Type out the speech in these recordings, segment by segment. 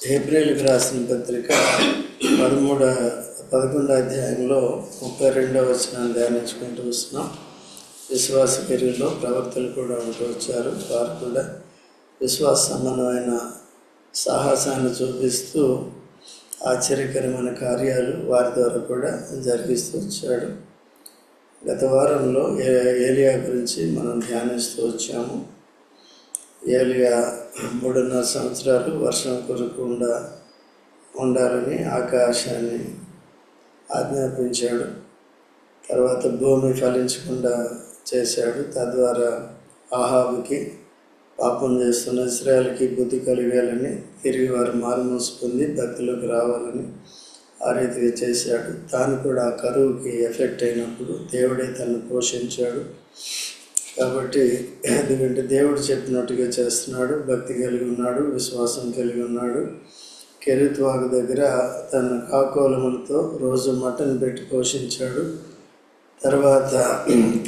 ఏప్రిల్కి రాసిన పత్రిక 11వ అధ్యాయంలో 32వ వచనాన్ని ధ్యానించుకుంటూ వస్తున్నాం. విశ్వాస క్రియల్లో ప్రవక్తలు కూడా ఉంటూ వచ్చారు. వారు కూడా విశ్వాస సంబంధమైన సాహసాన్ని చూపిస్తూ ఆశ్చర్యకరమైన కార్యాలు వారి ద్వారా కూడా జరిగిస్తూ వచ్చాడు. గత వారంలో ఏలియా గురించి మనం ధ్యానిస్తూ వచ్చాము. ఏలియా 3.5 సంవత్సరాలు వర్షం కురవకుండా ఉండాలని ఆకాశాన్ని ఆజ్ఞాపించాడు. తర్వాత భూమి ఫలించకుండా చేశాడు. తద్వారా ఆహాబుకి, పాపం చేస్తున్న ఇశ్రాయేలుకి బుద్ధి కలిగాలని, తిరిగి వారు మారుమనసు పొంది భక్తిలోకి రావాలని ఆ రీతిగా చేశాడు. తాను కూడా ఆ కరువుకి ఎఫెక్ట్ అయినప్పుడు దేవుడే తనను పోషించాడు. కాబట్టి ఎందుకంటే దేవుడు చెప్పినట్టుగా చేస్తున్నాడు, భక్తి కలిగి ఉన్నాడు, విశ్వాసం కలిగి ఉన్నాడు. కెరీత్ వాగు దగ్గర తన కాకోలములతో రోజు మటన్ పెట్టి పోషించాడు. తర్వాత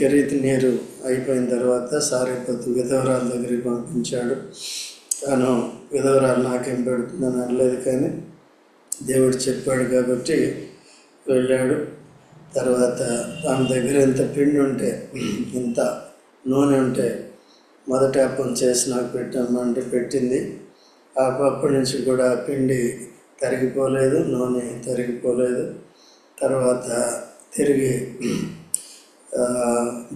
కెరీత్ నీరు అయిపోయిన తర్వాత సారేపత్తు విధవరాల దగ్గరికి పంపించాడు. తాను విధవరాలు నాకేం పెడుతుందని అనలేదు, కానీ దేవుడు చెప్పాడు కాబట్టి వెళ్ళాడు. తర్వాత ఆమె దగ్గర ఇంత పిండి ఉంటే, ఇంత నూనె ఉంటే మొదట అప్పం చేసి నాకు పెట్టామంటే పెట్టింది. అప్పటి నుంచి కూడా పిండి తరిగిపోలేదు, నూనె తరిగిపోలేదు. తర్వాత తిరిగి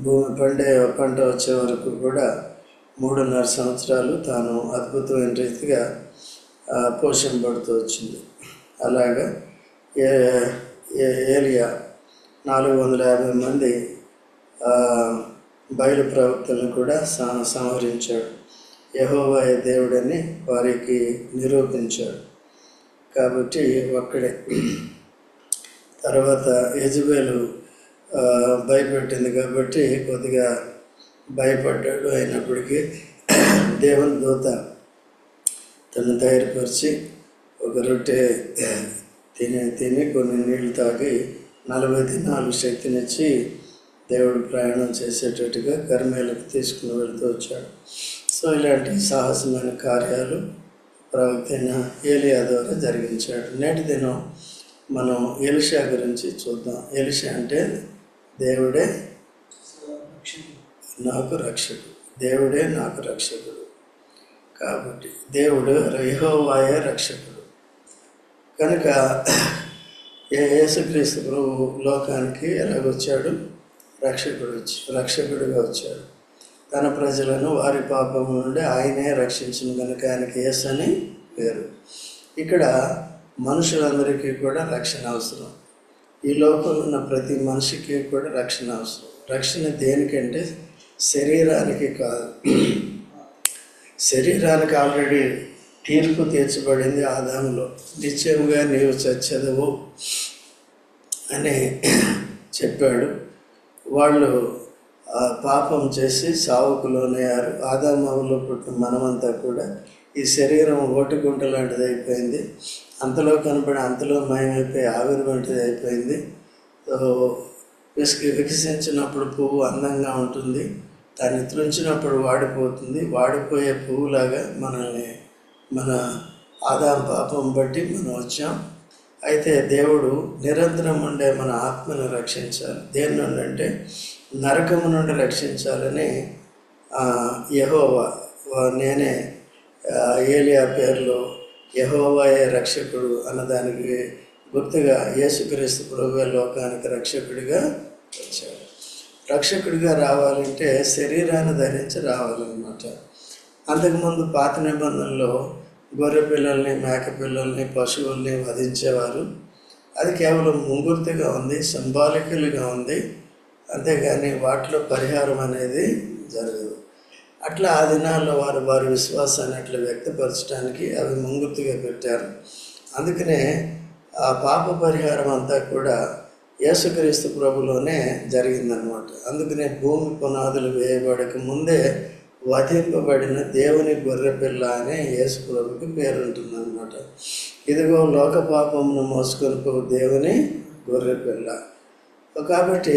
భూమి పంట వచ్చే వరకు కూడా 3.5 సంవత్సరాలు తాను అద్భుతమైన రీతిగా పోషింపబడుతూ వచ్చింది. అలాగా ఏలియా 450 మంది బయలు ప్రవక్తలను కూడా సంహరించాడు. యెహోవా దేవుడని వారికి నిరూపించాడు. కాబట్టి ఒక్కడే. తర్వాత యెజబెలు భయపెట్టింది కాబట్టి కొద్దిగా భయపడ్డాడు. అయినప్పటికీ దేవుని దూత తను ధైర్యపరిచి ఒక రొట్టె తిని కొన్ని నీళ్లు తాగి 40 దినాలు శక్తినిచ్చి దేవుడు ప్రయాణం చేసేటట్టుగా కర్మేలకు తీసుకుని వెళ్తూ వచ్చాడు. సో ఇలాంటి సాహసమైన కార్యాలు ప్రవక్త అయిన ఏలియా ద్వారా జరిగించాడు. నేటి దినం మనం ఎలీషా గురించి చూద్దాం. ఎలీషా అంటే దేవుడే నాకు రక్షకుడు, దేవుడే నాకు రక్షకుడు. కాబట్టి దేవుడు యెహోవాయే రక్షకుడు. కనుక యేసుక్రీస్తు ప్రభు లోకానికి ఎలాగొచ్చాడు? రక్షకుడిగా వచ్చాడు. తన ప్రజలను వారి పాపము నుండి ఆయనే రక్షించిన కనుక ఆయనకి యేసు అని పేరు. ఇక్కడ మనుషులందరికీ కూడా రక్షణ అవసరం. ఈ లోకంలో ఉన్న ప్రతి మనిషికి కూడా రక్షణ అవసరం. రక్షణ దేనికంటే శరీరానికి కాదు. శరీరానికి ఆల్రెడీ తీర్పు తీర్చబడింది ఆదాములో. నిశ్చయముగా నీవు చచ్చెదవు అని చెప్పాడు. వాళ్ళు పాపం చేసి సావుకు లోనయ్యారు. ఆదాములో పుట్టిన మనమంతా కూడా ఈ శరీరం ఓటిగుంట లాంటిది అయిపోయింది. అంతలో కనపడి అంతలో మయమైపోయి ఆవిరి వంటిది అయిపోయింది. వికసించినప్పుడు పువ్వు అందంగా ఉంటుంది, దాన్ని త్రుంచినప్పుడు వాడిపోతుంది. వాడిపోయే పువ్వులాగా మన ఆదాం పాపం బట్టి మనం వచ్చాం. అయితే దేవుడు నిరంతరం ఉండే మన ఆత్మను రక్షించాలి. దేని నుండి అంటే నరకము నుండి రక్షించాలని యెహోవా, నేనే ఏలియా పేరులో యెహోవాయే రక్షకుడు అన్నదానికి గుర్తుగా యేసుక్రీస్తు ప్రభువే లోకానికి రక్షకుడిగా వచ్చాడు. రక్షకుడిగా రావాలంటే శరీరాన్ని ధరించి రావాలన్నమాట. అంతకుముందు పాత నిబంధనలో గొర్రె పిల్లల్ని, మేక పిల్లల్ని, పశువుల్ని వధించేవారు. అది కేవలం ముంగుర్తిగా ఉంది, సింబాలికల్గా ఉంది. అంతేగాని వాటిలో పరిహారం అనేది జరగదు. అట్లా ఆ దినాల్లో వారి విశ్వాసాన్ని అట్లా వ్యక్తపరచడానికి అవి ముంగుర్తిగా పెట్టారు. అందుకనే ఆ పాప పరిహారం అంతా కూడా యేసుక్రీస్తు ప్రభులోనే జరిగిందనమాట. అందుకనే భూమి పునాదులు వేయబడక ముందే వధింపబడిన దేవుని గొర్రెపిల్ల అనే యేసు ప్రభుకి పేరుంటుందన్నమాట. ఇదిగో లోక పాపమును మోసుకొని పో దేవుని గొర్రెపిల్ల. కాబట్టి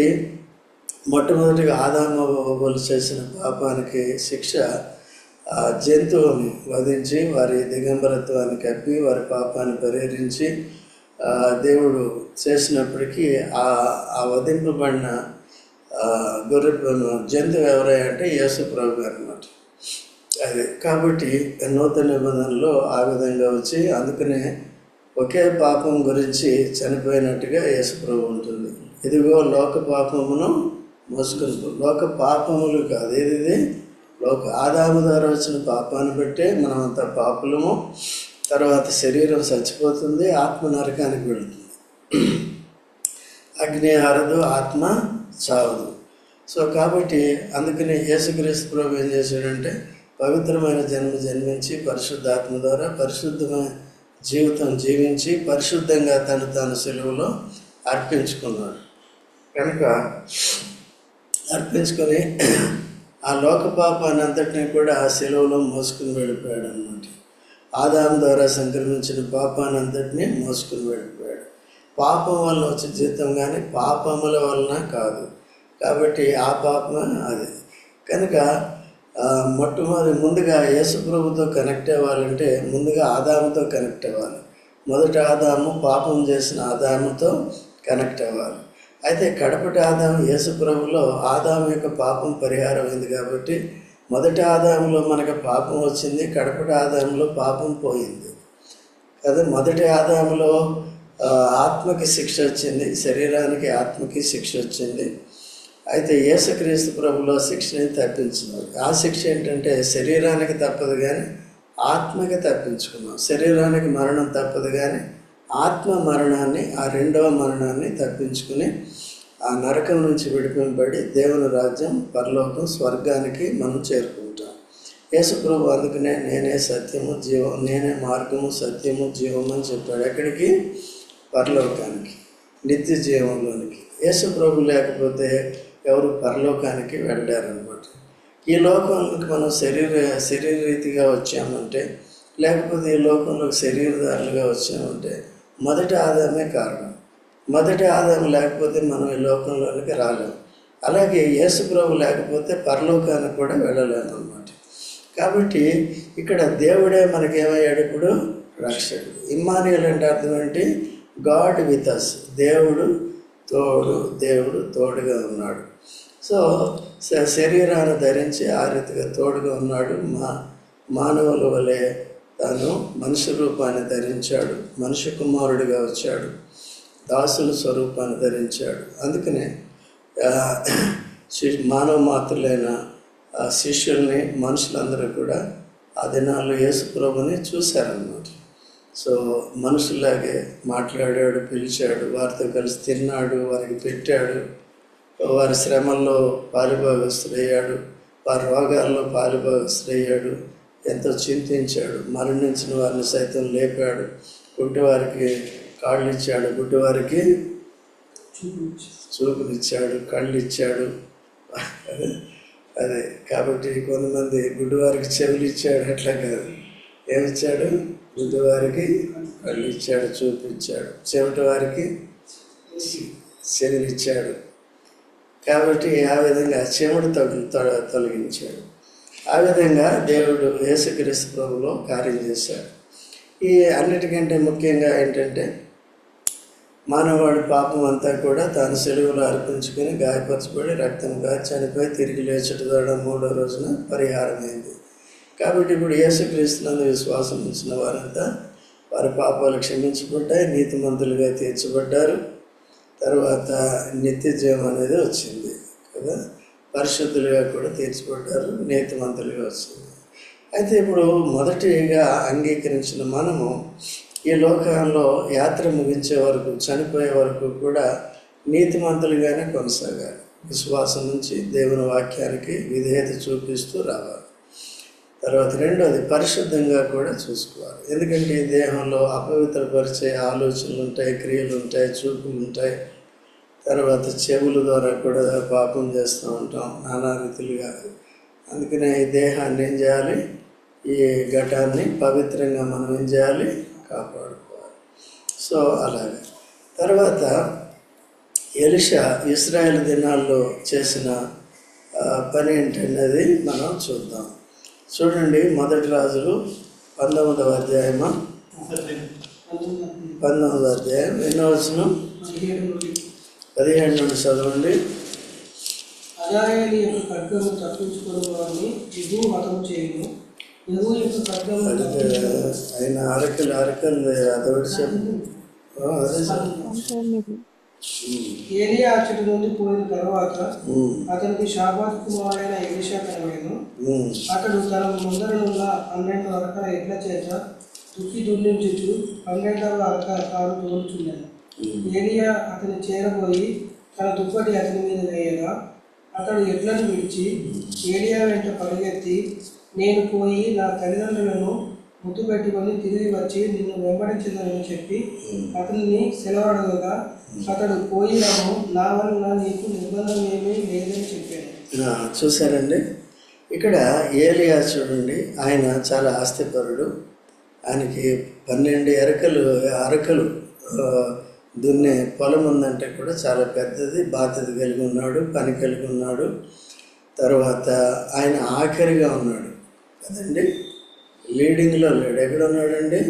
మొట్టమొదటిగా ఆదాము అవ్వలు చేసిన పాపానికి శిక్ష ఆ జంతువుని వధించి వారి దిగంబరత్వాన్ని కప్పి వారి పాపాన్ని పరిహరించి దేవుడు చేసినప్పటికీ ఆ వధింపబడిన గొర్రె జంతువు ఎవరంటే యేసు ప్రభు అన్నమాట. అది కాబట్టి నూతన నిబంధనలో ఆ విధంగా వచ్చి అందుకనే ఒకే పాపం గురించి చనిపోయినట్టుగా యేసు ప్రభు ఉంటుంది. ఇదిగో లోక పాపమును మోసుకొని లోక పాపములు కాదు, ఇది లోక ఆదాము ద్వారా వచ్చిన పాపాన్ని బట్టే మనమంతా పాపులము. తర్వాత శరీరం చచ్చిపోతుంది, ఆత్మ నరకానికి వెళుతుంది. అగ్ని ఆరదు, ఆత్మ చావదు. సో కాబట్టి అందుకని యేసుక్రీస్తు ప్రభు ఏం చేశాడంటే పవిత్రమైన జన్మించి పరిశుద్ధాత్మ ద్వారా పరిశుద్ధమైన జీవితం జీవించి పరిశుద్ధంగా తాను సిలువలో అర్పించుకున్నాడు. కనుక అర్పించుకొని ఆ లోక పాపాన్ని అంతటినీ కూడా ఆ సిలువలో మోసుకుని వెళ్ళిపోయాడు అన్నమాట. ఆదాము ద్వారా సంక్రమించిన పాపాన్ని అంతటినీ మోసుకుని వెళ్ళిపోయాడు. పాపం వలన వచ్చే జీతం కానీ పాపముల వలన కాదు. కాబట్టి ఆ పాపమే అది. కనుక ముందుగా యేసు ప్రభుతో కనెక్ట్ అవ్వాలంటే ముందుగా ఆదాముతో కనెక్ట్ అవ్వాలి. మొదట ఆదాము పాపం చేసిన ఆదాముతో కనెక్ట్ అవ్వాలి. అయితే కడపటి ఆదాము యేసు ప్రభులో ఆదాము యొక్క పాపం పరిహారం అయింది. కాబట్టి మొదటి ఆదాములో మనకు పాపం వచ్చింది, కడపటి ఆదాములో పాపం పోయింది కదా. మొదటి ఆదాములో ఆత్మకి శిక్ష వచ్చింది, శరీరానికి ఆత్మకి శిక్ష వచ్చింది. అయితే యేసుక్రీస్తు ప్రభులో శిక్షని తప్పించుకున్నారు. ఆ శిక్ష ఏంటంటే శరీరానికి తప్పదు కానీ ఆత్మకి తప్పించుకున్నాం. శరీరానికి మరణం తప్పదు కానీ ఆత్మ మరణాన్ని, ఆ రెండవ మరణాన్ని తప్పించుకుని ఆ నరకం నుంచి విడిపింపబడి దేవుని రాజ్యం, పరలోకం, స్వర్గానికి మనం చేరుకుంటాం. యేసు ప్రభు అందుకనే నేనే సత్యము జీవం, నేనే మార్గము సత్యము జీవం అని చెప్పాడు. ఎక్కడికి? పరలోకానికి, నిత్య జీవంలోనికి. యేసు ప్రభు లేకపోతే ఎవరు పరలోకానికి వెళ్ళారనమాట. ఈ లోకంలోకి మనం శరీరరీతిగా వచ్చామంటే, లేకపోతే ఈ లోకంలోకి శరీరదారులుగా వచ్చామంటే మొదటి ఆదామే కారణం. మొదటి ఆదాము లేకపోతే మనం ఈ లోకంలోనికి రాలేము. అలాగే యేసు ప్రభు లేకపోతే పరలోకానికి కూడా వెళ్ళలేము అన్నమాట. కాబట్టి ఇక్కడ దేవుడే మనకేమయ్యాడు? ఇప్పుడు రక్షకుడు. ఇమ్మానుయేల్ అంటే అర్థం ఏంటి? God with us. దేవుడు తోడుగా ఉన్నాడు. సో శరీరాన్ని ధరించి ఆ రీతిగా తోడుగా ఉన్నాడు. మానవుల వలె తాను మనిషి రూపాన్ని ధరించాడు, మనిషి కుమారుడిగా వచ్చాడు, దాసుల స్వరూపాన్ని ధరించాడు. అందుకనే మానవ మాతృలైన శిష్యుల్ని, మనుషులందరూ కూడా ఆ దినాల్లో యేసు ప్రభుని చూశారన్నమాట. సో మనుషుల్లాగే మాట్లాడాడు, పిలిచాడు, వారితో కలిసి తిన్నాడు, వారికి పెట్టాడు, వారి శ్రమల్లో పాలుభాగస్తుడయ్యాడు, వారి రోగాల్లో పాలుభాగస్తుడయ్యాడు, ఎంతో చింతించాడు, మరణించిన వారిని సైతం లేపాడు, కుంటివారికి కాళ్ళు ఇచ్చాడు, గుడ్డివారికి చూపునిచ్చాడు, కళ్ళు ఇచ్చాడు. అదే కాబట్టి కొంతమంది గుడ్డివారికి చెవులు ఇచ్చాడు, అట్లా కాదు. ఏమిచ్చాడు? గుడ్డివారికి కళ్ళు ఇచ్చాడు, చూపించాడు, చెవిటి వారికి చెవులు ఇచ్చాడు. కాబట్టి ఆ విధంగా చెవుడు తొలగించాడు. ఆ విధంగా దేవుడు యేసుక్రీస్తు ప్రభులో కార్యం చేశాడు. ఈ అన్నిటికంటే ముఖ్యంగా ఏంటంటే మానవాడి పాపం అంతా కూడా తాను సిలువలో అర్పించుకొని గాయపరచబడి రక్తం గారి చనిపోయి తిరిగి లేచట ద్వారా 3వ రోజున పరిహారమైంది. కాబట్టి ఇప్పుడు యేసుక్రీస్తునందు విశ్వాసం ఉంచిన వారంతా వారి పాపాలు క్షమించబడ్డాయి, నీతిమంతులుగా తీర్చబడ్డారు. తర్వాత నిత్య జీవం అనేది వచ్చింది కదా. పరిశుద్ధులుగా కూడా తీర్చబడ్డారు, నీతిమంతులుగా వచ్చింది. అయితే ఇప్పుడు మొదటిగా అంగీకరించిన మనము ఈ లోకంలో యాత్ర ముగించే వరకు, చనిపోయే వరకు కూడా నీతిమంతులుగానే కొనసాగాలి. విశ్వాసం నుంచి దేవుని వాక్యానికి విధేయత చూపిస్తూ రావాలి. తర్వాత రెండోది పరిశుద్ధంగా కూడా చూసుకోవాలి. ఎందుకంటే ఈ దేహంలో అపవిత్రపరిచే ఆలోచనలు ఉంటాయి, క్రియలు ఉంటాయి, చూపులు ఉంటాయి. తర్వాత చెవుల ద్వారా కూడా పాపం చేస్తూ ఉంటాం నానా రీతిలుగా. అందుకనే ఈ దేహాన్ని ఏం చేయాలి? ఈ ఘటాన్ని పవిత్రంగా మనం ఏం చేయాలి? కాపాడుకోవాలి. సో అలాగే తర్వాత ఎలీషా ఇశ్రాయేలు దినాల్లో చేసిన పని ఏంటనేది మనం చూద్దాం. చూడండి, మొదటి రాజులు 19వ అధ్యాయము, 19వ అధ్యాయం ఎన్నో వచనం, 17 నుండి చదవండి. అజాయేలు యొక్క ఖడ్గము తప్పించుకుని వారిని యెహూ హతము చేయును. యెహూ యొక్క ఖడ్గము ఆయన అరకలు అదొకటి చెప్పు. ఏలియా అచ్చటి నుండి పోయిన తర్వాత అతనికి షాఫాతు కుమారుడైన ఎలీషా కనబడెను. అతడు తన ముందరనున్న 12 అరకల ఎడ్ల చేత దుక్కి దున్నించుచు 12వ అరక తాను తోలుచుండెను. ఏలియా అతని చేరబోయి తన దుప్పటి అతని మీద వేయగా అతడు ఎడ్లను విడిచి ఏలియా వెంట పరిగెత్తి, నేను పోయి నా తల్లిదండ్రులను ముద్దు పెట్టుకొని తిరిగి వచ్చి నిన్ను వెంబడించదని చెప్పి అతన్ని సెలవడగా, అతడు పోయి రమ్ము, నా వలన నీకు నిర్బంధం ఏమీ లేదని చెప్పాను. చూసారండి, ఇక్కడ ఏలియా చూడండి, ఆయన చాలా ఆస్తిపరుడు. ఆయనకి 12 అరకలు దున్నే పొలం ఉందంటే కూడా చాలా పెద్దది, బాధ్యత కలిగి ఉన్నాడు, పని కలిగి ఉన్నాడు. తర్వాత ఆయన ఆఖరిగా ఉన్నాడు కదండి, లీడింగ్లో లేడు. ఎక్కడ ఉన్నాడండి?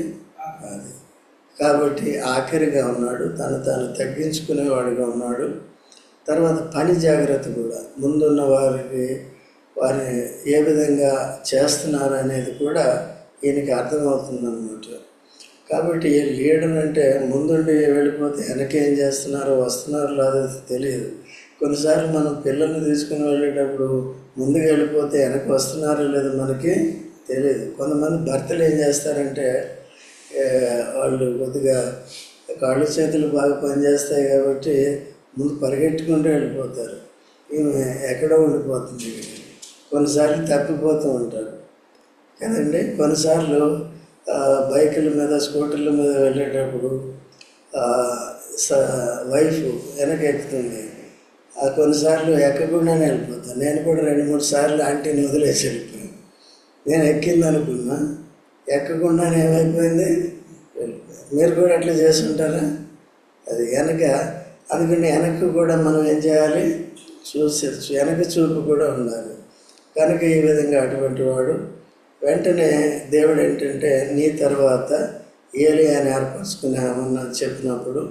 అది కాబట్టి ఆఖరిగా ఉన్నాడు, తాను తగ్గించుకునేవాడిగా ఉన్నాడు. తర్వాత పని జాగ్రత్త కూడా, ముందున్న వారిని ఏ విధంగా చేస్తున్నారు అనేది కూడా ఈయనకి అర్థమవుతుందన్నమాట. కాబట్టి లీడర్ అంటే ముందుండి వెళ్ళిపోతే వెనకేం చేస్తున్నారో వస్తున్నారో లేదో తెలియదు. కొన్నిసార్లు మనం పిల్లల్ని తీసుకుని వెళ్ళేటప్పుడు ముందుకు వెళ్ళిపోతే వెనక వస్తున్నారో లేదో మనకి తెలియదు. కొంతమంది భర్తలు ఏం చేస్తారంటే, వాళ్ళు కొద్దిగా కాళ్ళు చేతులు బాగా పనిచేస్తాయి కాబట్టి ముందు పరిగెట్టుకుంటూ వెళ్ళిపోతారు. ఈమె ఎక్కడో ఉండిపోతుంది. కొన్నిసార్లు తప్పిపోతూ ఉంటారు కదండి. కొన్నిసార్లు బైకుల మీద, స్కూటర్ల మీద వెళ్ళేటప్పుడు వైఫ్ వెనక ఎక్కుతుంది. కొన్నిసార్లు ఎక్కకుండానే వెళ్ళిపోతాను. నేను కూడా 2-3 సార్లు ఆంటీని వదిలేసి వెళ్ళిపోయాను. నేను ఎక్కింది అనుకున్నా, ఎక్కకుండానే ఏమైపోయింది, వెళ్ళిపోయాను. మీరు కూడా అట్లా చేసి ఉంటారా? అది అందుకని వెనక్కి కూడా మనం ఏం చేయాలి, వెనక చూపు కూడా ఉండాలి. కనుక ఈ విధంగా అటువంటి వాడు వెంటనే దేవుడు ఏంటంటే, నీ తర్వాత ఏలియాని ఏర్పరచుకున్నామని చెప్పినప్పుడు,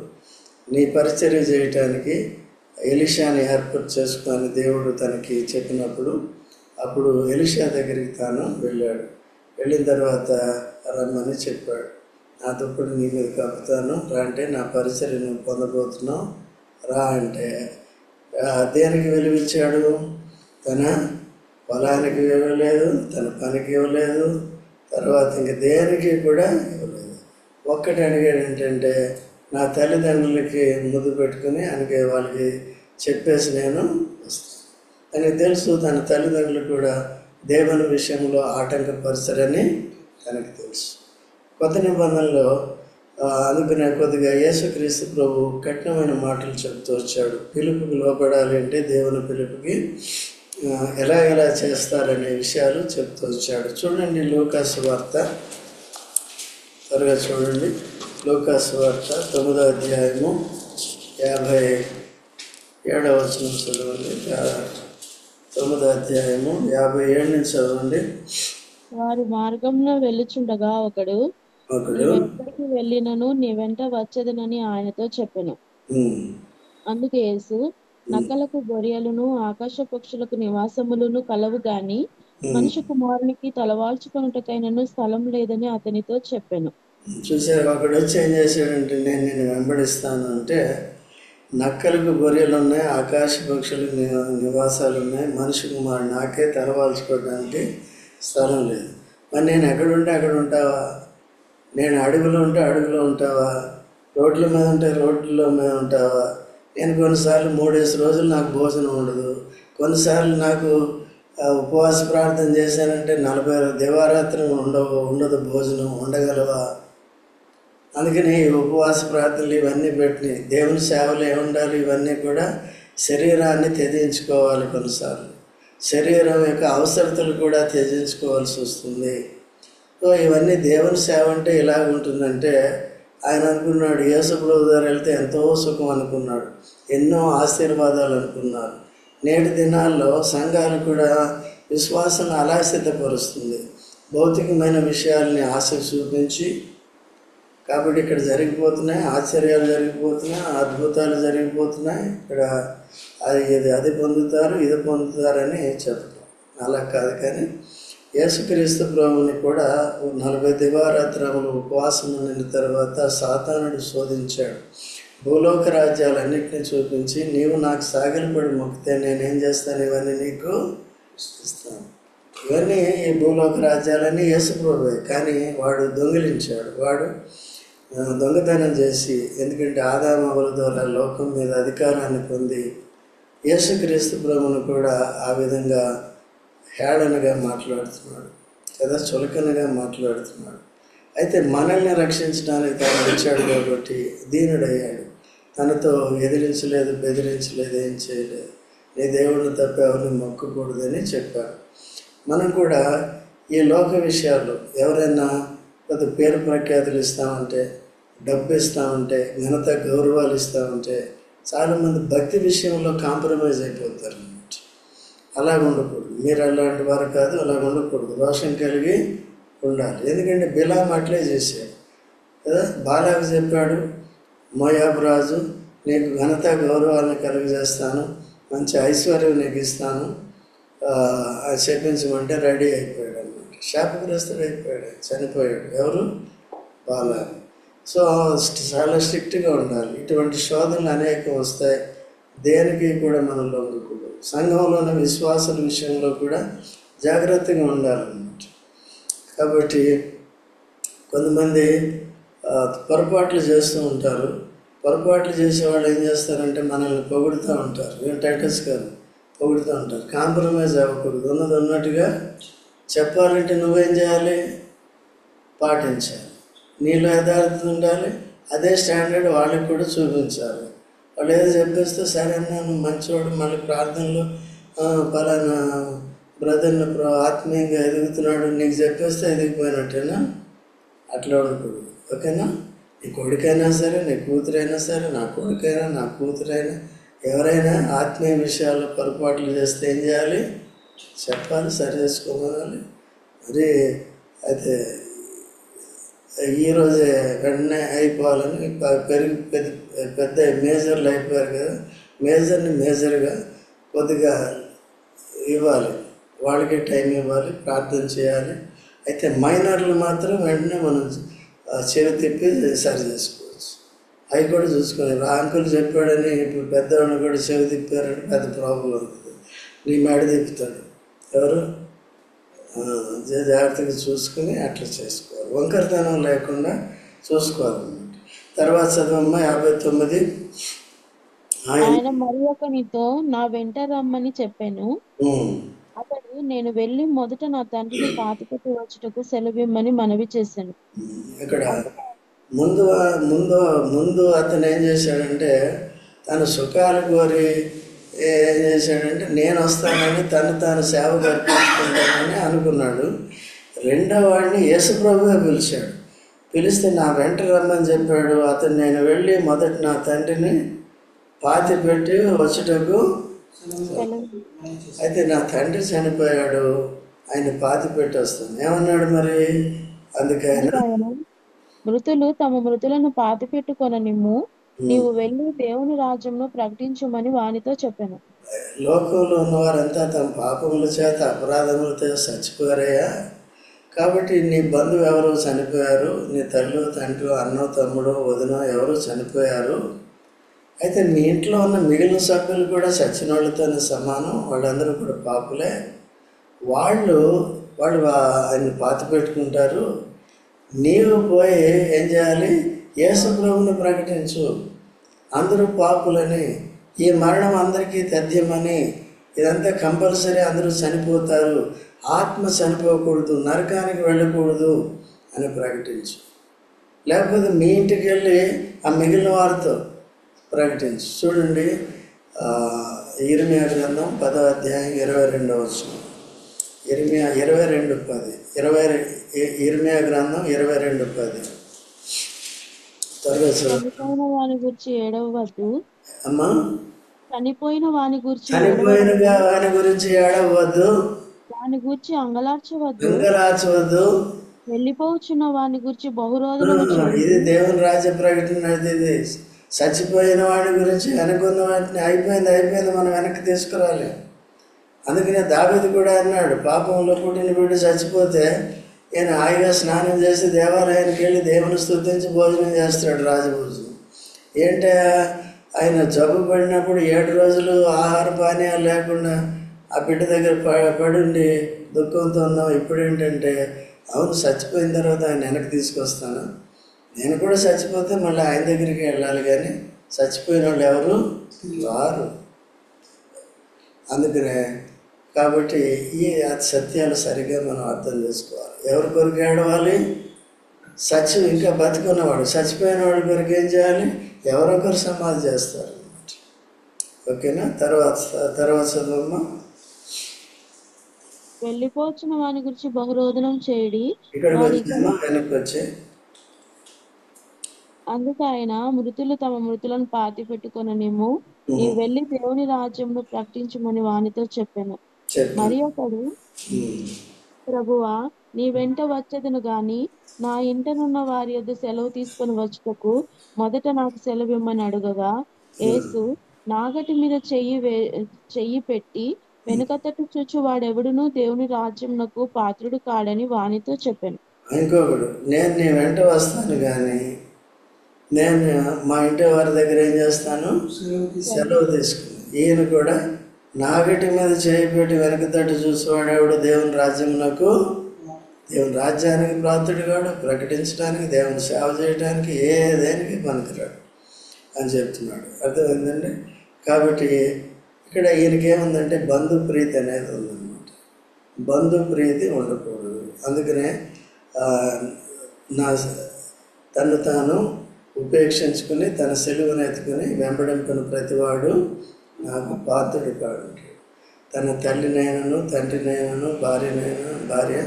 నీ పరిచర్య చేయటానికి ఎలీషాని ఏర్పాటు చేసుకొని దేవుడు తనకి చెప్పినప్పుడు, అప్పుడు ఎలీషా దగ్గరికి తాను వెళ్ళాడు. వెళ్ళిన తర్వాత రమ్మని చెప్పాడు. నా దుప్పటి నీ మీద కప్పుతాను రా అంటే, నా పరిచర్య నువ్వు పొందబోతున్నావు రా అంటే, దేనికి విలువిచ్చాడు? తన పొలానికి ఇవ్వలేదు, తన పనికి ఇవ్వలేదు, తర్వాత ఇంక దేనికి కూడా ఇవ్వలేదు. ఒక్కటి అడిగాడు ఏంటంటే, నా తల్లిదండ్రులకి ముద్దు పెట్టుకుని అందుకే వాళ్ళకి చెప్పేసి నేను వస్తాను. తనకు తెలుసు తన తల్లిదండ్రులు కూడా దేవుని విషయంలో ఆటంకపరచరని తనకు తెలుసు. కొత్త నిబంధనలో అందుకనే కొద్దిగా యేసుక్రీస్తు ప్రభు కఠినమైన మాటలు చెప్తూ వచ్చాడు. పిలుపుకి లోపడాలి అంటే దేవుని పిలుపుకి ఎలా చేస్తారనే విషయాలు చెప్తూ వచ్చాడు. చూడండి, లూకాసు వార్త త్వరగా చూడండి. లూకాసు వార్త 9వ అధ్యాయము 57వ వచనం చదవండి. 9వ అధ్యాయము 57 నుంచి చదవండి. వారు మార్గంలో వెళ్ళుచుండగా ఒకడు ఎక్కడికి వెళ్ళినను నీ వెంట వచ్చేదనని ఆయనతో చెప్పెను. అందుకు యేసు, నక్కలకు గొర్రెలను ఆకాశ పక్షులకు నివాసములను కలవు గాని మనిషి కుమారునికి తలవాల్చుకొనుటకైనను స్థలం లేదని అతనితో చెప్పెను. చూసారు, ఒకడు వచ్చి ఏం చేశాడంటే, నేను నిన్ను వెంబడిస్తాను అంటే, నక్కలకు గొర్రెలు ఉన్నాయి, ఆకాశ పక్షులకు నివాసాలు ఉన్నాయి, మనిషి కుమారుడు నాకే తలవాల్చుకోవడానికి స్థలం లేదు. మరి నేను ఎక్కడుంటే అక్కడ ఉంటావా? నేను అడుగులో ఉంటే అడుగులో ఉంటావా? రోడ్ల మీద ఉంటే రోడ్ల మీద ఉంటావా? నేను కొన్నిసార్లు 3 రోజులు నాకు భోజనం ఉండదు. కొన్నిసార్లు నాకు ఉపవాస ప్రార్థన చేశానంటే 40 దివారాత్రం ఉండదు భోజనం. ఉండగలవా? అందుకని ఈ ఉపవాస ప్రార్థనలు ఇవన్నీ పెట్టి దేవుని సేవలు ఏముండాలి? ఇవన్నీ కూడా శరీరాన్ని త్యజించుకోవాలి. కొన్నిసార్లు శరీరం యొక్క అవసరతలు కూడా త్యజించుకోవాల్సి వస్తుంది. సో ఇవన్నీ దేవుని సేవ అంటే ఇలాగ ఉంటుందంటే, ఆయన అనుకున్నాడు యేసు ప్రభు దగ్గర వెళ్తే ఎంతో సుఖం అనుకున్నాడు, ఎన్నో ఆశీర్వాదాలు అనుకున్నారు. నేటి దినాల్లో సంఘాలు కూడా విశ్వాసాన్ని అలా సిద్ధపరుస్తుంది. భౌతికమైన విషయాల్ని ఆశ చూపించి, కాబట్టి ఇక్కడ జరిగిపోతున్నాయి, ఆశ్చర్యాలు జరిగిపోతున్నాయి, అద్భుతాలు జరిగిపోతున్నాయి, ఇక్కడ అది పొందుతారు, ఇది పొందుతారని చెప్తాం. అలా కాదు. కానీ యేసుక్రీస్తు ప్రభువుని కూడా 40 దివారాత్రములు ఉపవాసం ఉండిన తర్వాత సాతానుడు శోధించాడు. భూలోక రాజ్యాలన్నింటినీ చూపించి, నీవు నాకు సాగిలపడి మొక్కితే నేనేం చేస్తాను, ఇవన్నీ నీకు ఇస్తాను. ఇవన్నీ ఈ భూలోక రాజ్యాలన్నీ యేసు ప్రభువే. కానీ వాడు దొంగిలించాడు, వాడు దొంగతనం చేసి, ఎందుకంటే ఆదాము అవ్వల ద్వారా లోకం మీద అధికారాన్ని పొంది యేసుక్రీస్తు ప్రభువును కూడా ఆ విధంగా హేళనగా మాట్లాడుతున్నాడు కదా, చులకనగా మాట్లాడుతున్నాడు. అయితే మనల్ని రక్షించడానికి తాను వచ్చాడు కాబట్టి దీనుడయ్యాడు. తనతో ఎదిరించలేదు, బెదిరించలేదు, ఏం చేయలేదు. నీ దేవుడిని తప్ప ఎవరిని మొక్కకూడదని చెప్పాడు. మనం కూడా ఈ లోక విషయాల్లో ఎవరైనా పెద్ద పేరు ప్రఖ్యాతులు ఇస్తామంటే, డబ్బు ఇస్తామంటే, ఘనత గౌరవాలు ఇస్తామంటే చాలామంది భక్తి విషయంలో కాంప్రమైజ్ అయిపోతారు అన్నమాట. అలా ఉండకూడదు. మీరు అలాంటి వారు కాదు, అలా ఉండకూడదు. రోషం కలిగి ఉండాలి. ఎందుకంటే బిలాము అట్లే చేశాడు కదా. బాలాకు చెప్పాడు, మోయాబు రాజు నీకు ఘనత గౌరవాలను కలుగజేస్తాను, మంచి ఐశ్వర్యం నీకు ఇస్తాను, చెప్పించమంటే రెడీ అయిపోయాడు అన్నమాట. శాపగ్రస్తుడు అయిపోయాడు, చనిపోయాడు. ఎవరు? బాలాకు. సో చాలా స్ట్రిక్ట్గా ఉండాలి. ఇటువంటి శోధనలు అనేకం వస్తాయి. దేనికి కూడా మనం లొంగకూడదు. సంఘంలోని విశ్వాసాల విషయంలో కూడా జాగ్రత్తగా ఉండాలన్నమాట. కాబట్టి కొంతమంది పొరపాట్లు చేస్తూ ఉంటారు. పొరపాట్లు చేసేవాళ్ళు ఏం చేస్తారంటే మనల్ని పొగుడుతూ ఉంటారు. టైటస్ కాదు, పొగుడుతూ ఉంటారు. కాంప్రమైజ్ అవ్వకూడదు. ఉన్నది ఉన్నట్టుగా చెప్పాలంటే నువ్వేం చేయాలి? పాటించాలి. నీలో యథార్థత ఉండాలి. అదే స్టాండర్డ్ వాళ్ళకి కూడా చూపించాలి. వాళ్ళు ఏదో చెప్పేస్తే సరే నువ్వు మంచివాడు, మళ్ళీ ప్రార్థనలో పలానా బ్రదర్ని ఆత్మీయంగా ఎదుగుతున్నాడు నీకు చెప్పేస్తే ఎదిగిపోయినట్టేనా? అట్లా ఉండకూడదు. ఓకేనా? నీ కొడుకైనా సరే, నీ కూతురైనా సరే, నా కొడుకైనా నా కూతురైనా ఎవరైనా ఆత్మీయ విషయాల్లో పొరపాట్లు చేస్తే ఏం చేయాలి? చెప్పాలి, సరి చేసుకోవాలి. మరి అయితే ఈరోజే వెంటనే అయిపోవాలని పెద్ద మేజర్లు అయిపోయారు కదా, మేజర్ని మేజర్గా కొద్దిగా ఇవ్వాలి, వాళ్ళకి టైం ఇవ్వాలి, ప్రార్థన చేయాలి. అయితే మైనర్లు మాత్రం వెంటనే మనం చెవి తిప్పి సరి చేసుకోవచ్చు. అవి కూడా చూసుకొని అంకుల్ చెప్పాడని ఇప్పుడు పెద్దవాడిని కూడా చెవి తిప్పారని పెద్ద ప్రాబ్లం అవుతుంది. నీ మెడ తిప్పుతాడు ఎవరు? జాగ్రత్తగా చూసుకుని అట్లా చేసుకోవాలి. వంకరతనం లేకుండా చూసుకోవాలన్నమాట. తర్వాత చదవమ్మా 59. ఆయన మరి ఒకనితో నా వెంట రమ్మని చెప్పాను. అతడు నేను వెళ్ళి మొదట నా తండ్రిని పాతిపెట్టి వచ్చుటకు సెలవిమ్మని మనవి చేశాను. ఇక్కడ ముందు ముందు ముందు అతను ఏం చేశాడంటే తన సుఖాలు కోరి ఏం చేశాడంటే నేను వస్తానని తాను సేవ కల్పించుకుంటానని అనుకున్నాడు. రెండో వాడిని యేసుప్రభువే పిలిచాడు. పిలిస్తే నా వెంట రమ్మని చెప్పాడు. అతను నేను వెళ్ళి మొదట నా తండ్రిని పాతి పెట్టి వచ్చుటకు. అయితే నా తండ్రి చనిపోయాడు, ఆయన పాతి పెట్టి వస్తాను ఏమన్నాడు మరి? అందుకైనా మృతులు తమ మృతులను పాతి పెట్టుకొననిమ్ము, నీవు వెళ్ళి దేవుని రాజ్యంలో ప్రకటించుమని వానితో చెప్పాను. లోకంలో ఉన్నవారంతా తమ పాపముల చేత అపరాధములతో చచ్చిపోయారయ్యా. కాబట్టి నీ బంధువు ఎవరో చనిపోయారు, నీ తల్లి తండ్రి అన్నో తమ్ముడో వదినో ఎవరో చనిపోయారు. అయితే మీ ఇంట్లో ఉన్న మిగిలిన సభ్యులు కూడా చచ్చిన వాళ్ళతోనే సమానం, వాళ్ళందరూ కూడా పాపులే. వాళ్ళు ఆయన పాతి పెట్టుకుంటారు. నీవు పోయి ఏం చేయాలి? యేసు ప్రభువుని ప్రకటించు. అందరూ పాపులని, ఈ మరణం అందరికీ తథ్యమని, ఇదంతా కంపల్సరీ, అందరూ చనిపోతారు, ఆత్మ చనిపోకూడదు, నరకానికి వెళ్ళకూడదు అని ప్రకటించు. లేకపోతే మీ ఇంటికి వెళ్ళి ఆ మిగిలిన వారితో ప్రకటించు. చూడండి ఇర్మియా గ్రంథం 10వ అధ్యాయం 22వ వచనం. ఇర్మియా 22:10. ఇర్మియా గ్రంథం 22:10. చనిపోయిన వాని గురించి ఏడవద్దు అమ్మా, చనిపోయిన వాని గురించి వాని గురించి ఏడవద్దు. వాని గూర్చి అంగలార్చవద్దు, అంగలార్చవద్దు. వెళ్ళిపోవచ్చున్న వాని గూర్చి బహురోధనము ఇది చేయుడి. దేవుని రాజ్య ప్రకటన. ఇది చచ్చిపోయిన వాడి గురించి, అనుకున్న వాటిని అయిపోయింది మనం వెనక్కి తీసుకురాలి. అందుకనే దావీదు కూడా అన్నాడు, పాపంలో పుట్టిన బిడ్డ చచ్చిపోతే ఈయన హాయిగా స్నానం చేసి దేవాలయానికి వెళ్ళి దేవుని స్తుతించి భోజనం చేస్తాడు, రాజభోజనం. ఏంటంటే ఆయన జబ్బు పడినప్పుడు 7 రోజులు ఆహార పానీయాలు లేకుండా ఆ బిడ్డ దగ్గర పడుండి దుఃఖంతో ఉన్నాం. ఇప్పుడు ఏంటంటే, అవును చచ్చిపోయిన తర్వాత ఆయన వెనక్కి తీసుకొస్తాను, నేను కూడా చచ్చిపోతే మళ్ళీ ఆయన దగ్గరికి వెళ్ళాలి, కానీ చచ్చిపోయిన వాళ్ళు ఎవరు రారు. అందుకనే కాబట్టి ఈ సత్యాలు సరిగ్గా మనం అర్థం చేసుకోవాలి. ఎవరి కొరకు ఏడవాలి? ఇంకా బతుకున్నవాడు. చచ్చిపోయిన వాడి కొరకు ఏం చేయాలి? ఎవరొకరు సమాధి చేస్తారు అన్నమాట. ఓకేనా? తర్వాత చదువమ్మా. వెళ్ళిపోవచ్చున్న వాని గురించి బహురోధనం చేయుడి. ఇక్కడికి వచ్చేమ్మా, వెనక్కి వచ్చే. అందుకు ఆయన, మృతులు తమ మృతులను పాతి పెట్టుకొననిమ్ము, నీవు వెళ్ళి దేవుని రాజ్యంలో ప్రకటించమని వానితో చెప్పాను. మరి ఒకడు, ప్రభువా, నీ వెంట వచ్చేదను గాని నా ఇంటనున్న వారి యొద్ద సెలవు తీసుకొని వచ్చుటకు మొదట నాకు సెలవు ఇమ్మని అడుగగా, యేసు, నాగటి మీద చెయ్యి పెట్టి వెనుకతట్టు చూచు వాడెవడునూ దేవుని రాజ్యమునకు పాత్రుడు కాడని వానితో చెప్పాను. ఇంకొకడు, నేను నీ వెంట వస్తాను కానీ నేను మా ఇంటి వారి దగ్గర ఏం చేస్తాను? సెలవు తీసుకుని. ఈయన కూడా నాగటి మీద చేయిపెట్టి వెనక తట్టు చూసేవాడేవాడు దేవుని రాజ్యమునకు, దేవుని రాజ్యానికి ప్రాప్తుడు కాడు, ప్రకటించడానికి, దేవుని సేవ చేయడానికి దేనికి పనికిరాడు అని చెప్తున్నాడు. అర్థమైందండి? కాబట్టి ఇక్కడ ఈయనకేముందంటే బంధుప్రీతి అనేది ఉందన్నమాట. బంధుప్రీతి ఉండకూడదు. అందుకనే తను తాను ఉపేక్షించుకుని తన సెలువును ఎత్తుకుని వెంబడింపును ప్రతివాడు నాకు పాత్రుడు కాడు. తన తల్లినైనను, తండ్రినైనను, భార్య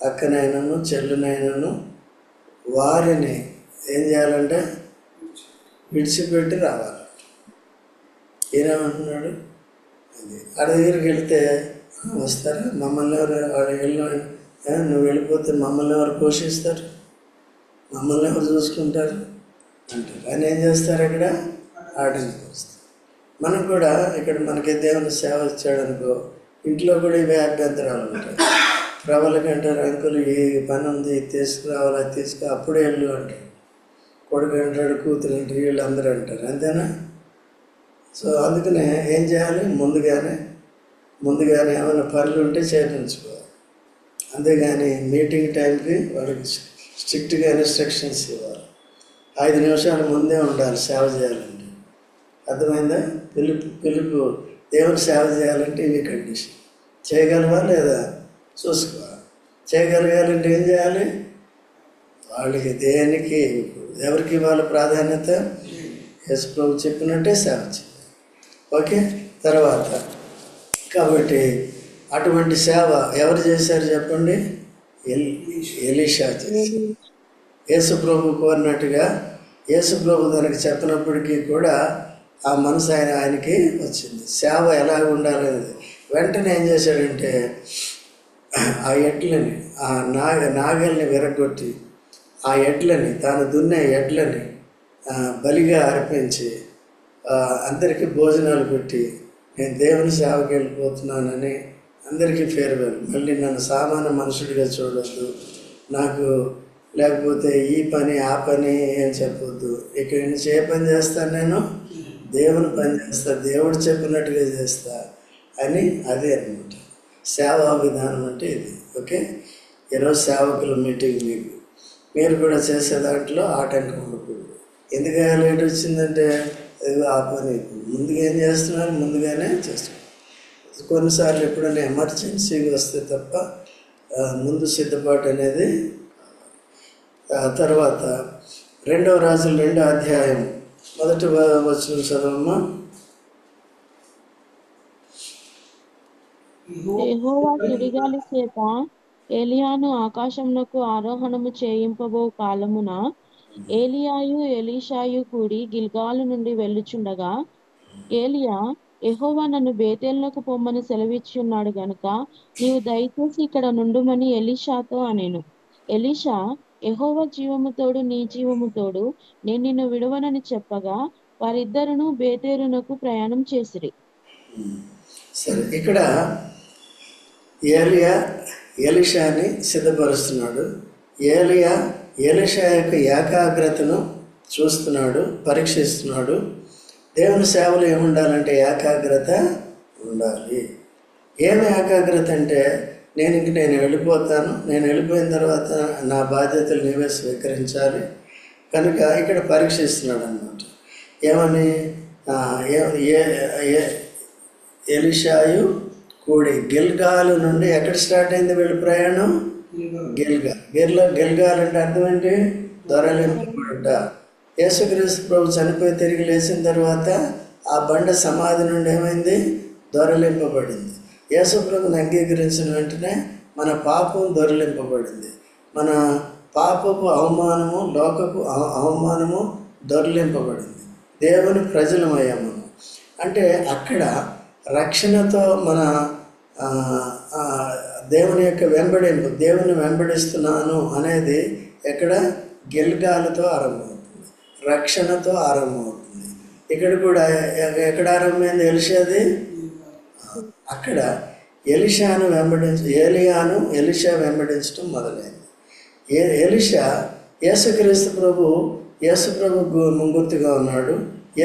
అక్కనైనను, చెల్లినైనను వారిని ఏం చేయాలంటే విడిచిపెట్టి రావాలి. ఏమంటున్నాడు? అది ఆడ దగ్గరికి వెళ్తే వస్తారా? మమ్మల్ని ఎవరు నువ్వు వెళ్ళిపోతే మమ్మల్ని ఎవరు పోషిస్తారు, మమ్మల్ని ఎవరు చూసుకుంటారు అంటారు. ఆయన ఏం చేస్తారు? అక్కడ ఆటంకి వస్తారు. మనం కూడా ఇక్కడ మనకి దేవుని సేవ ఇచ్చాడనుకో, ఇంట్లో కూడా ఇవే అభ్యంతరాలు ఉంటాయి. ప్రబలకి అంటారు, అంకులు ఈ పని ఉంది తీసుకురావాలి, అది అప్పుడే వెళ్ళు అంటారు. కొడుకు అంటాడు, కూతురు అంటారు, వీళ్ళు అందరూ అంటారు. అంతేనా? సో అందుకనే ఏం చేయాలి? ముందుగానే ఏమైనా పనులు ఉంటే చేయించుకోవాలి. అంతేగాని మీటింగ్ టైంకి వాళ్ళకి స్ట్రిక్ట్గా ఇన్స్ట్రక్షన్స్ ఇవ్వాలి. 5 నిమిషాల ముందే ఉండాలి సేవ చేయాలంటే. అర్థమైందా? పిలుపు దేవుని సేవ చేయాలంటే ఇవి కండిషన్. చేయగలవా లేదా చూసుకోవాలి. చేయగలగాలంటే ఏం చేయాలి? వాళ్ళకి దేనికి ఎవరికి ఇవ్వాలి ప్రాధాన్యత? యేసు ప్రభు చెప్పినట్టే సేవ చేయాలి. ఓకే. తర్వాత కాబట్టి అటువంటి సేవ ఎవరు చేశారు చెప్పండి? ఎలీషా చేశారు. యేసు ప్రభు కోరినట్టుగా యేసు ప్రభు దానికి చెప్పినప్పటికీ కూడా ఆ మనసు ఆయనకి వచ్చింది. సేవ ఎలా ఉండాలనేది వెంటనే ఏం చేశాడంటే, ఆ ఎడ్లని, ఆ నాగల్ని విరగొట్టి ఆ ఎడ్లని, తాను దున్నే ఎడ్లని బలిగా అర్పించి అందరికీ భోజనాలు పెట్టి, నేను దేవుని సేవకి వెళ్ళిపోతున్నానని అందరికీ ఫేర్వెల్. మళ్ళీ నన్ను సామాన్య మనుషుడిగా చూడొద్దు, నాకు లేకపోతే ఈ పని ఆ పని ఏం చెప్పొద్దు, ఇక్కడి నుంచి ఏ పని చేస్తాను? నేను దేవుని పని చేస్తా, దేవుడు చెప్పినట్టుగా చేస్తా అని. అదే అనమాట సేవా విధానం అంటే ఇది. ఓకే. ఈరోజు సేవకుల మీటింగ్ మీరు కూడా చేసే దాంట్లో ఆటంకం ఉండకూడదు. ఎందుకు లేట్ వచ్చిందంటే ఆ పని ముందుగా ఏం చేస్తున్నారు? ముందుగానే చేస్తున్నారు. కొన్నిసార్లు ఎప్పుడైనా ఎమర్జెన్సీగా వస్తే తప్ప ముందు సిద్ధపాటు అనేది. తర్వాత 2వ రాజులు 2వ అధ్యాయం 1వ వచనం చదవమ్మా. యెహోవా సుడిగాలి చేత ఏలియాను ఆకాశమునకు ఆరోహణము చేయింపబో కాలమున ఏలియాయు ఎలీషాయు కూడి గిల్గాలు నుండి వెళ్ళుచుండగా ఏలియా యెహోవా నన్ను బేతేలునకు పొమ్మని సెలవిచ్చి ఉన్నాడు గనుక నీవు దయచేసి ఇక్కడ నుండుమని ఎలీషాతో అనెను. ఎలీషా, యెహోవా జీవము తోడు నీ జీవము తోడు నేను నిన్ను విడువనని చెప్పగా వారిద్దరును బేతేలునకు ప్రయాణం చేసిరి. సరే, ఇక్కడ ఏలియా ఎలీషాని సిద్ధపరుస్తున్నాడు. ఏలియా ఎలీషా యొక్క ఏకాగ్రతను చూస్తున్నాడు, పరీక్షిస్తున్నాడు. దేవుని సేవలు ఏముండాలంటే ఏకాగ్రత ఉండాలి. ఏమి ఏకాగ్రత అంటే నేను వెళ్ళిపోతాను, నేను వెళ్ళిపోయిన తర్వాత నా బాధ్యతలు నీవే స్వీకరించాలి కనుక ఇక్కడ పరీక్షిస్తున్నాడు అన్నమాట. ఏమని ఎలీషాయు కూడి గిల్గాలు నుండి ఎక్కడ స్టార్ట్ అయింది వీళ్ళ ప్రయాణం? గిల్గాల్ అంటే అర్థం ఏంటి? దొరలింపబడుట. యేసుక్రీస్తు ప్రభు చనిపోయి తిరిగి లేచిన తర్వాత ఆ బండ సమాధి నుండి ఏమైంది? దొరలింపబడింది. యేసు ప్రభుని అంగీకరించిన వెంటనే మన పాపం దొరలింపబడింది. మన పాపపు అవమానము, లోకపు అవమానము దొరలింపబడింది. దేవుని ప్రజలమయ్యాము. అంటే అక్కడ రక్షణతో మన దేవుని యొక్క వెంబడింపు, దేవుని వెంబడిస్తున్నాను అనేది ఎక్కడ? గిల్గాలతో ఆరంభమవుతుంది, రక్షణతో ఆరంభమవుతుంది. ఇక్కడ కూడా ఎక్కడ ఆరంభమైంది? ఎలీషాది. అక్కడ ఎలీషాను ఎలీషా వెంబడించడం మొదలైంది. ఎలీషా యేసు ప్రభు గుర్తుగా ఉన్నాడు.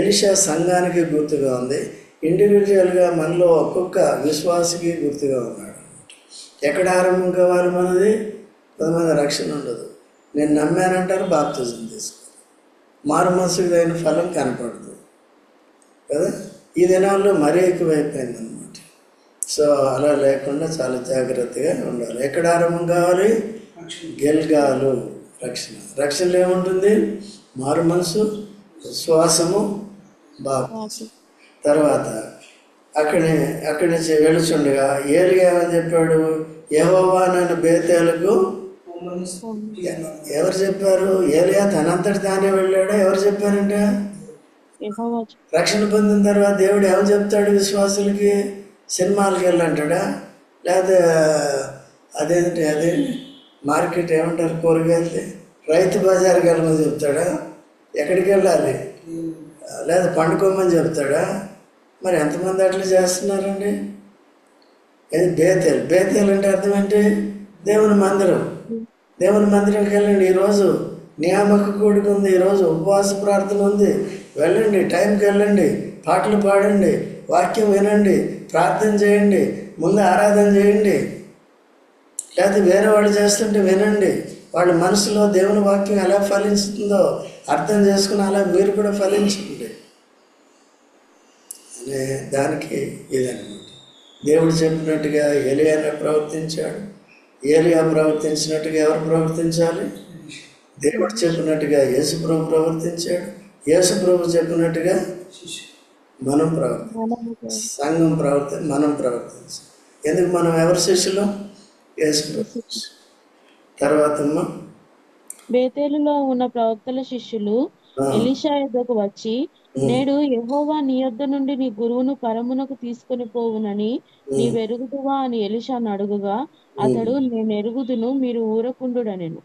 ఎలీషా సంఘానికి గుర్తుగా ఉంది. ఇండివిజువల్గా మనలో ఒక్కొక్క విశ్వాసికి గుర్తుగా ఉన్నాడు. ఎక్కడ ఆరంభం కావాలి మనది? కొంతమంది రక్షణ ఉండదు. నేను నమ్మానంటారు, బాప్తిజం తీసుకోవాలి, మారు మనసుకు అయిన ఫలం కనపడదు కదా. ఈ దినాల్లో మరీ ఎక్కువైపోయింది అనమాట. సో అలా లేకుండా చాలా జాగ్రత్తగా ఉండాలి. ఎక్కడ ఆరంభం కావాలి? గిల్గాలు. రక్షణలో ఏముంటుంది? మారు మనసు, విశ్వాసము, బాప్తిజం. తర్వాత అక్కడి నుంచి వెళుచుండగా ఏలియా ఏమని చెప్పాడు? యెహోవా నన్ను బేతేలుకు. ఎవరు చెప్పారు? ఏలియా తనంతటి తానే వెళ్ళాడా? ఎవరు చెప్పారంటే? రక్షణ పొందిన తర్వాత దేవుడు ఏమని చెప్తాడు విశ్వాసులకి? సినిమాలకి వెళ్ళంటాడా? లేదా అదే మార్కెట్ ఏమంటారు, కూరగాయలు రైతు బజార్కి వెళ్ళమని చెప్తాడా? ఎక్కడికి వెళ్ళాలి? లేదా పండుకోమని చెప్తాడా? మరి ఎంతమంది అట్లా చేస్తున్నారండి? ఇది బేతేలు అంటే అర్థం ఏంటి? దేవుని మందిరం. దేవుని మందిరంకి వెళ్ళండి. ఈరోజు నియామక కూడిక ఉంది, ఈరోజు ఉపవాస ప్రార్థన ఉంది. వెళ్ళండి, టైంకి వెళ్ళండి, పాటలు పాడండి, వాక్యం వినండి, ప్రార్థన చేయండి, ముందు ఆరాధన చేయండి. లేకపోతే వేరే వాళ్ళు చేస్తుంటే వినండి. వాళ్ళ మనసులో దేవుని వాక్యం ఎలా ఫలించుతుందో అర్థం చేసుకుని అలా మీరు కూడా ఫలించండి అనే దానికి ఇదన్నమాట. దేవుడు చెప్పినట్టుగా ఏలియా ప్రవర్తించాడు. ఏలియా ప్రవర్తించినట్టుగా ఎవరు ప్రవర్తించాలి? దేవుడు చెప్పినట్టుగా యేసుప్రభు ప్రవర్తించాడు. యేసుప్రభు చెప్పినట్టుగా మనం సంఘం మనం ప్రవర్తించాలి. ఎందుకు? మనం ఎవరి శిష్యులు? యేసుప్రభు. తర్వాత బేతేలులో ఉన్న ప్రవక్తల శిష్యులు ఎలీషా యొద్దకు వచ్చి, నేడు యెహోవా నీ యొద్ద నుండి నీ గురువును పరమునకు తీసుకొని పోవునని నీవెరుగుదువా అని ఎలీషాను అడుగుగా అతడు, నేను ఎరుగుదును, మీరు ఊరకుండుడనెను.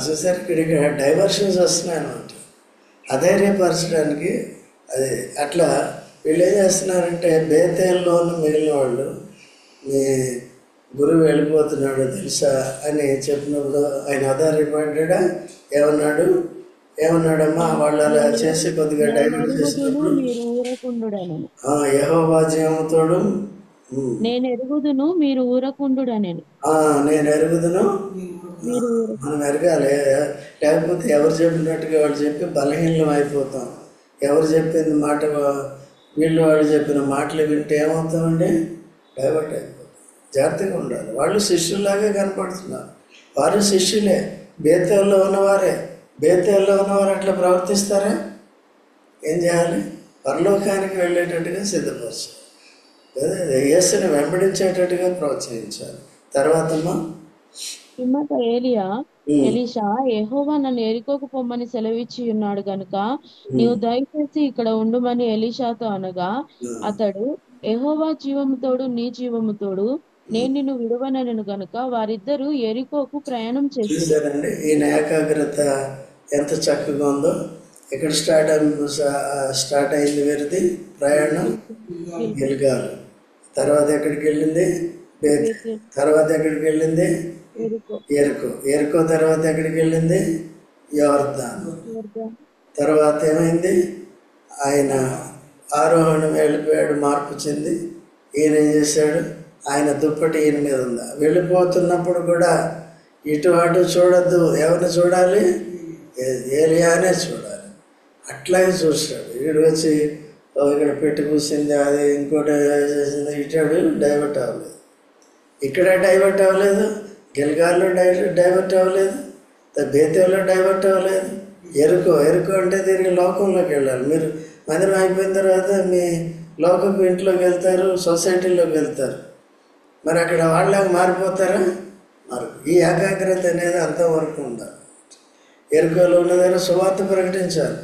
చూసారు, ఇక్కడ డైవర్షన్స్ వస్తున్నాయి అన్నమాట. అధైర్యపరచడానికి అది అట్లా వీళ్ళు ఏం చేస్తున్నారంటే, బేతేల్లో ఉన్న మిగిలిన వాళ్ళు మీ గురువు వెళ్ళిపోతున్నాడు తెలుసా అని చెప్పినప్పుడు ఆయన ఆధారపడ్డా ఏమన్నాడమ్మా? వాళ్ళు అలా చేసి కొద్దిగా డైవర్ట్ చేసినప్పుడు యెహోవా జీవముతోడు నేను ఎరుగుదును, మీరు ఊరకుండుడనెను. నేను ఎరుగుదును, మనం ఎరగాలి. లేకపోతే ఎవరు చెప్పినట్టుగా వాళ్ళు చెప్పి బలహీనం అయిపోతాం. ఎవరు చెప్పింది మాట, వాళ్ళు చెప్పిన మాటలు వింటే ఏమవుతామండి? డైవర్ట్ అయిపోతాం. జాగ్రత్తగా ఉండాలి. వాళ్ళు శిష్యుల్లాగే కనపడుతున్నారు. వారు శిష్యులే, బేతేల్లో ఉన్నవారే. బేతేల్లో ఉన్నవారు అట్లా ప్రవర్తిస్తారా? ఏం చేయాలి? పరలోకానికి వెళ్ళేటట్టుగా సిద్ధపరచాలి. యేసుని వెంబడించేటట్టుగా ప్రోత్సహించాలి. తర్వాత పిమ్మట ఎలీషా, యెహోవా నన్ను ఎరికోకు పొమ్మని సెలవిచ్చి ఉన్నాడు గనుక నీవు దయచేసి ఇక్కడ ఉండుమని ఎలీషాతో అనగా అతడు, యెహోవా జీవము తోడు నీ జీవము తోడు నేను నిన్ను విడువనను గనుక వారిద్దరూ యెరికోకు ప్రయాణం చేసిరి. చూసారండి ఈయన ఏకాగ్రత ఎంత చక్కగా ఉందో. ఎక్కడ స్టార్ట్ అయింది వీరిది ప్రయాణం? గిల్గాల్. తర్వాత ఎక్కడికి వెళ్ళింది? బేతేల్. తర్వాత ఎక్కడికి వెళ్ళింది? ఎరికో. ఎరికో తర్వాత ఎక్కడికి వెళ్ళింది? యోర్దాన్. తర్వాత ఏమైంది? ఆయన ఆరోహణం వెళ్ళిపోయాడు, మార్పు చెంది. ఈయన ఏం చేశాడు? ఆయన దుప్పటి ఈయన మీద ఉందా? వెళ్ళిపోతున్నప్పుడు కూడా ఇటు అటు చూడద్దు. ఎవరిని చూడాలి? ఏలియానే చూడాలి. అట్లాగే చూస్తాడు. వీడు వచ్చి ఇక్కడ పెట్టి కూర్చుంది, అది ఇంకోటి చేసింది, ఇటాడు డైవర్ట్ అవ్వలేదు. ఇక్కడ డైవర్ట్ అవ్వలేదు, గిల్గాల్లో డైవర్ట్ అవ్వలేదు, బేతేల్లో డైవర్ట్ అవ్వలేదు. ఎరుకో అంటే తిరిగి లోకంలోకి వెళ్ళాలి. మీరు మందిరం అయిపోయిన తర్వాత మీ లోకపు ఇంట్లోకి వెళ్తారు, సొసైటీలోకి వెళ్తారు. మరి అక్కడ వాళ్ళకి మారిపోతారా? మరి ఈ ఏకాగ్రత అనేది అంతవరకు ఉండాలి. ఎరుకోలో ఉన్న దగ్గర సువార్త ప్రకటించాలి.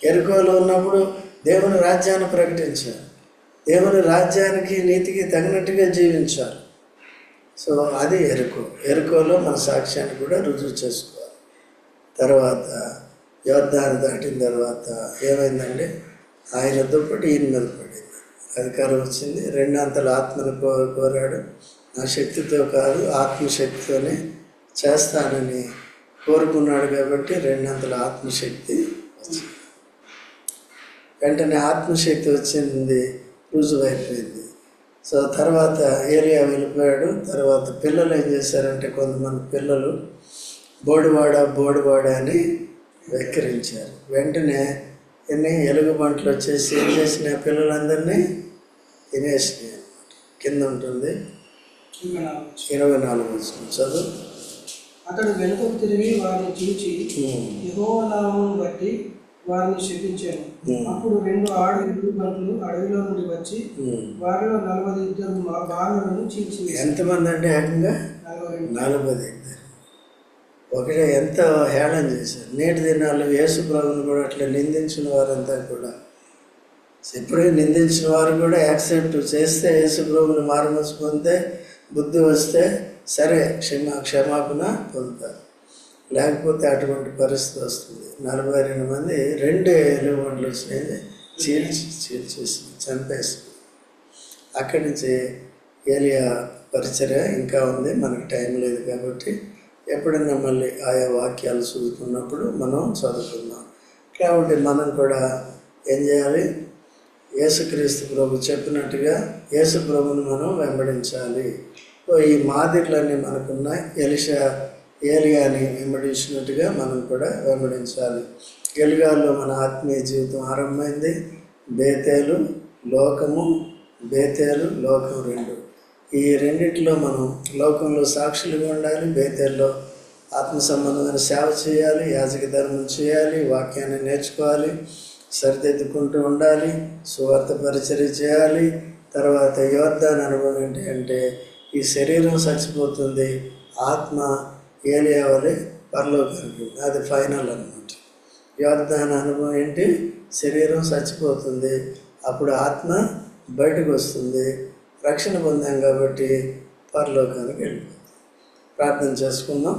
ఎరుకోలో ఉన్నప్పుడు దేవుని రాజ్యాన్ని ప్రకటించాలి. దేవుని రాజ్యానికి నీతికి తగినట్టుగా జీవించాలి. సో అది ఎరుకోలో మన సాక్ష్యాన్ని కూడా రుజువు చేసుకోవాలి. తర్వాత యోర్దాను దాటిన తర్వాత ఏమైందండి? ఆయన దుప్పటి ఈయన మీద పడింది. అధికారం వచ్చింది. రెండంతల ఆత్మను కోరాడు. నా శక్తితో కాదు, ఆత్మశక్తితోనే చేస్తానని కోరుకున్నాడు. కాబట్టి రెండంతల ఆత్మశక్తి వచ్చింది. వెంటనే ఆత్మశక్తి వచ్చింది, రుజువైపోయింది. సో తర్వాత ఏలియా వెళ్ళిపోయాడు. తర్వాత పిల్లలు ఏం చేశారంటే, కొంతమంది పిల్లలు బోడివాడ అని వెక్కిరించారు. వెంటనే ఎలుగుబంట్లు వచ్చేసి ఏం చేసిన పిల్లలందరినీ తినేసినాయి. కింద ఉంటుంది 24 చదువు. అతడు వెనుకకు తిరిగి వారిని చూచి యెహోవా నామమును బట్టి వారిని శపించాను. అప్పుడు 2 ఆడ ఎలుగుబంట్లు అడవిలో నుండి వచ్చి వారిలో 42 బాలులను చీల్చి. ఎంతమంది అంటే ఏకంగా 42. ఒకటే ఎంత హేళన చేశారు. నేటి దినాల్లో యేసు ప్రభువుని కూడా అట్లా నిందించిన వారంతా కూడా, ఎప్పుడే నిందించిన వారు కూడా యాక్సెప్ట్ చేస్తే, యేసు ప్రభువుని మారుమనసు పొందితే, బుద్ధి వస్తే సరే క్షమాపణ పొందుతారు. లేకపోతే అటువంటి పరిస్థితి వస్తుంది. 42 మంది 2 ఎలుగుబంట్లు వచ్చినాయి, చీల్చేసి చంపేసి. అక్కడి నుంచి ఏలియా పరిచర్య ఇంకా ఉంది. మనకు టైం లేదు కాబట్టి ఎప్పుడైనా మళ్ళీ ఆయా వాక్యాలు చదువుకున్నప్పుడు మనం చదువుకుందాం. కాబట్టి మనం కూడా ఏం చేయాలి? యేసుక్రీస్తు ప్రభు చెప్పినట్టుగా యేసు ప్రభుని మనం వెంబడించాలి. ఈ మాదిరిలన్నీ మనకున్నాయి. ఏలియాని వెంబడించినట్టుగా మనం కూడా వెంబడించాలి. గిల్గాల్లో మన ఆత్మీయ జీవితం ఆరంభమైంది. బేతేలు లోకం 2. ఈ రెండిట్లో మనం లోకంలో సాక్షులుగా ఉండాలి. బేతేల్లో ఆత్మ సంబంధమైన సేవ చేయాలి, యాజక ధర్మం చేయాలి, వాక్యాన్ని నేర్చుకోవాలి, సరిదిద్దుకుంటూ ఉండాలి, సువార్త పరిచర్య చేయాలి. తర్వాత యోర్దాను అనుభవం ఏంటి అంటే, ఈ శరీరం చచ్చిపోతుంది, ఆత్మ ఏలియా వలె పరలోకానికి, అది ఫైనల్ అన్నమాట. యోర్దాను అనుభవం ఏంటి? శరీరం చచ్చిపోతుంది, అప్పుడు ఆత్మ బయటకు వస్తుంది, రక్షణ పొందాం కాబట్టి పరలోకానికి వెళ్ళిపోతుంది. ప్రార్థన చేసుకుందాం.